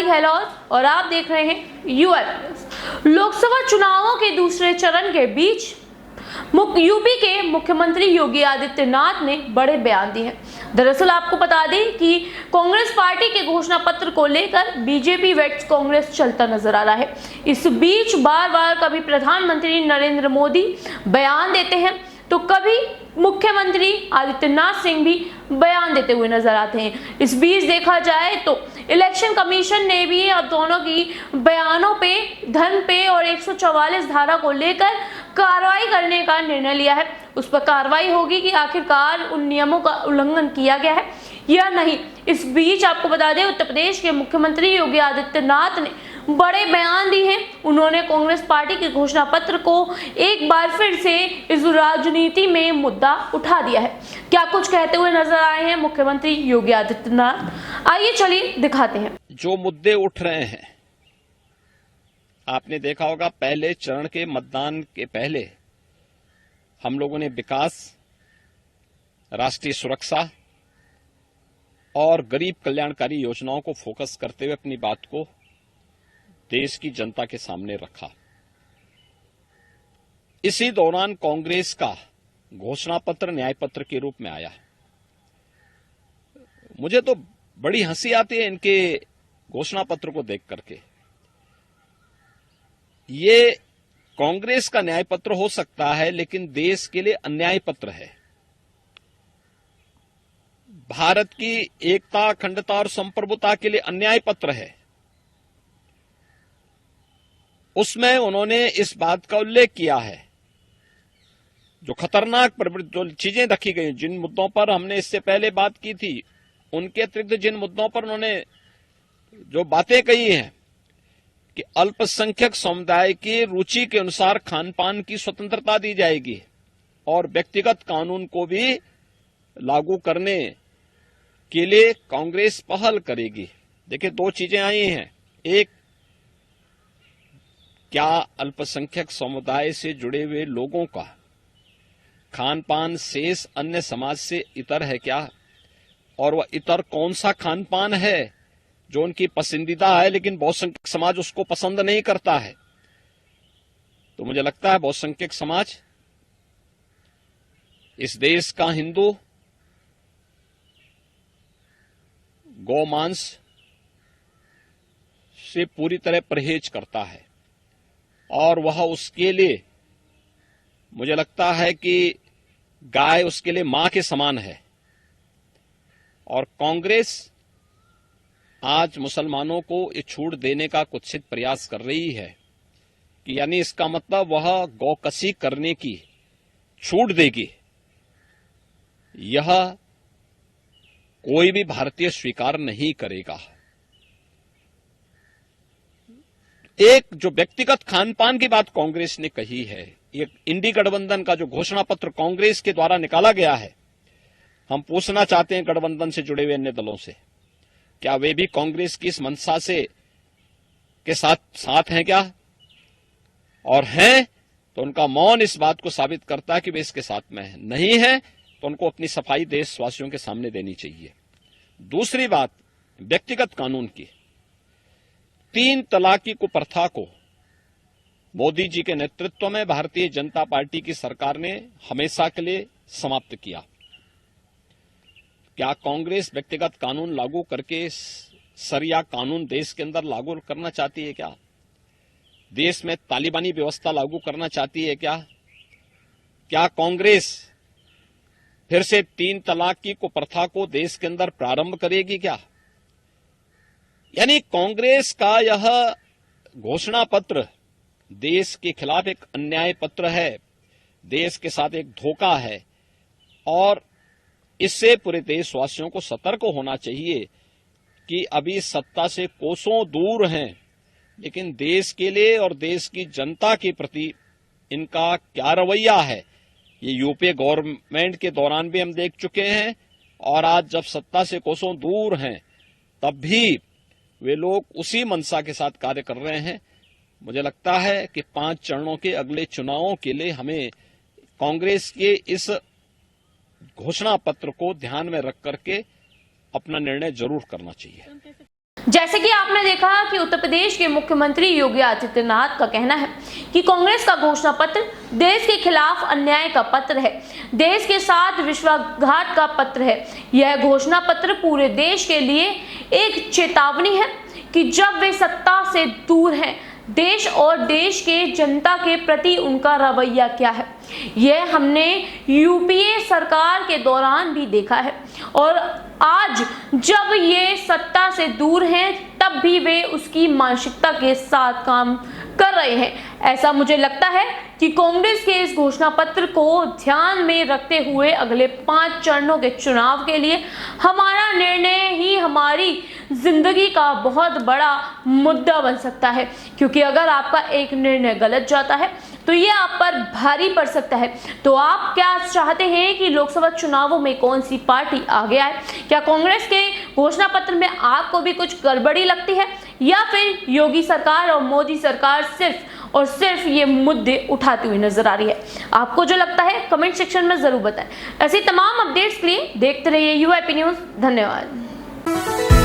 गहलोत और आप देख रहे हैं यूएल न्यूज़। लोकसभा चुनावों के दूसरे चरण के बीच यूपी के मुख्यमंत्री योगी आदित्यनाथ ने बड़े बयान दिए हैं। दरअसल आपको बता दें कि कांग्रेस पार्टी के घोषणा पत्र को लेकर बीजेपी वेट्स कांग्रेस चलता नजर आ रहा है। इस बीच बार बार कभी प्रधानमंत्री नरेंद्र मोदी बयान देते हैं तो कभी मुख्यमंत्री आदित्यनाथ सिंह भी बयान देते हुए नजर आते हैं। इस बीच देखा जाए तो इलेक्शन कमीशन ने भी अब दोनों की बयानों पे, धन पे और 144 धारा को लेकर कार्रवाई करने का निर्णय लिया है। उस पर कार्रवाई होगी कि आखिरकार उन नियमों का उल्लंघन किया गया है या नहीं। इस बीच आपको बता दें, उत्तर प्रदेश के मुख्यमंत्री योगी आदित्यनाथ ने बड़े बयान दिए हैं। उन्होंने कांग्रेस पार्टी के घोषणा पत्र को एक बार फिर से इस राजनीति में मुद्दा उठा दिया है। क्या कुछ कहते हुए नजर आए हैं मुख्यमंत्री योगी आदित्यनाथ, आइए चलिए दिखाते हैं। जो मुद्दे उठ रहे हैं, आपने देखा होगा पहले चरण के मतदान के पहले हम लोगों ने विकास, राष्ट्रीय सुरक्षा और गरीब कल्याणकारी योजनाओं को फोकस करते हुए अपनी बात को देश की जनता के सामने रखा। इसी दौरान कांग्रेस का घोषणा पत्र न्याय पत्र के रूप में आया। मुझे तो बड़ी हंसी आती है इनके घोषणा पत्र को देख करके। ये कांग्रेस का न्याय पत्र हो सकता है, लेकिन देश के लिए अन्याय पत्र है। भारत की एकता, अखंडता और संप्रभुता के लिए अन्याय पत्र है। उसमें उन्होंने इस बात का उल्लेख किया है, जो खतरनाक जो चीजें रखी गई, जिन मुद्दों पर हमने इससे पहले बात की थी, उनके अतिरिक्त जिन मुद्दों पर उन्होंने जो बातें कही हैं कि अल्पसंख्यक समुदाय की रुचि के अनुसार खान पान की स्वतंत्रता दी जाएगी और व्यक्तिगत कानून को भी लागू करने के लिए कांग्रेस पहल करेगी। देखिए, दो चीजें आई हैं। एक, क्या अल्पसंख्यक समुदाय से जुड़े हुए लोगों का खान पान शेष अन्य समाज से इतर है क्या, और वह इतर कौन सा खान पान है जो उनकी पसंदीदा है लेकिन बहुसंख्यक समाज उसको पसंद नहीं करता है। तो मुझे लगता है बहुसंख्यक समाज, इस देश का हिंदू, गौमांस से पूरी तरह परहेज करता है और वह उसके लिए, मुझे लगता है कि गाय उसके लिए मां के समान है। और कांग्रेस आज मुसलमानों को ये छूट देने का कुत्सित प्रयास कर रही है कि यानी इसका मतलब वह गौकसी करने की छूट देगी। यह कोई भी भारतीय स्वीकार नहीं करेगा। एक जो व्यक्तिगत खान पान की बात कांग्रेस ने कही है, ये इंडी गठबंधन का जो घोषणा पत्र कांग्रेस के द्वारा निकाला गया है, हम पूछना चाहते हैं गठबंधन से जुड़े हुए अन्य दलों से, क्या वे भी कांग्रेस की इस मंशा से के साथ हैं क्या? और हैं तो उनका मौन इस बात को साबित करता है कि वे इसके साथ में हैं। नहीं है तो उनको अपनी सफाई देशवासियों के सामने देनी चाहिए। दूसरी बात, व्यक्तिगत कानून की, 3 तलाक की कुप्रथा को मोदी जी के नेतृत्व में भारतीय जनता पार्टी की सरकार ने हमेशा के लिए समाप्त किया। क्या कांग्रेस व्यक्तिगत कानून लागू करके सरिया कानून देश के अंदर लागू करना चाहती है क्या? देश में तालिबानी व्यवस्था लागू करना चाहती है क्या? क्या कांग्रेस फिर से 3 तलाक की कुप्रथा को देश के अंदर प्रारंभ करेगी क्या? यानी कांग्रेस का यह घोषणा पत्र देश के खिलाफ एक अन्याय पत्र है, देश के साथ एक धोखा है और इससे पूरे देशवासियों को सतर्क होना चाहिए कि अभी सत्ता से कोसों दूर हैं, लेकिन देश के लिए और देश की जनता के प्रति इनका क्या रवैया है, ये यूपीए गवर्नमेंट के दौरान भी हम देख चुके हैं और आज जब सत्ता से कोसों दूर हैं तब भी वे लोग उसी मंशा के साथ कार्य कर रहे हैं। मुझे लगता है कि 5 चरणों के अगले चुनावों के लिए हमें कांग्रेस के इस घोषणा पत्र को ध्यान में रख करके अपना निर्णय जरूर करना चाहिए। जैसे कि आपने देखा कि उत्तर प्रदेश के मुख्यमंत्री योगी आदित्यनाथ का कहना है कि कांग्रेस का घोषणा पत्र देश के खिलाफ अन्याय का पत्र है, देश के साथ विश्वासघात का पत्र है। यह घोषणा पत्र पूरे देश के लिए एक चेतावनी है कि जब वे सत्ता से दूर हैं, देश और देश के जनता के प्रति उनका रवैया क्या है। यह हमने यूपीए सरकार के दौरान भी देखा है और आज जब ये सत्ता से दूर हैं तब भी वे उसकी मानसिकता के साथ काम कर रहे हैं। ऐसा मुझे लगता है कि कांग्रेस के इस घोषणा पत्र को ध्यान में रखते हुए अगले 5 चरणों के चुनाव के लिए हमारा निर्णय ही हमारी जिंदगी का बहुत बड़ा मुद्दा बन सकता है, क्योंकि अगर आपका एक निर्णय गलत जाता है तो ये आप पर भारी पड़ सकता है। तो आप क्या चाहते हैं कि लोकसभा चुनावों में कौन सी पार्टी आगे आए? क्या कांग्रेस के घोषणा पत्र में आपको भी कुछ गड़बड़ी लगती है या फिर योगी सरकार और मोदी सरकार सिर्फ और सिर्फ ये मुद्दे उठाती हुई नजर आ रही है? आपको जो लगता है कमेंट सेक्शन में जरूर बताएं। ऐसी तमाम अपडेट्स के लिए देखते रहिए यूआईपी न्यूज़। धन्यवाद।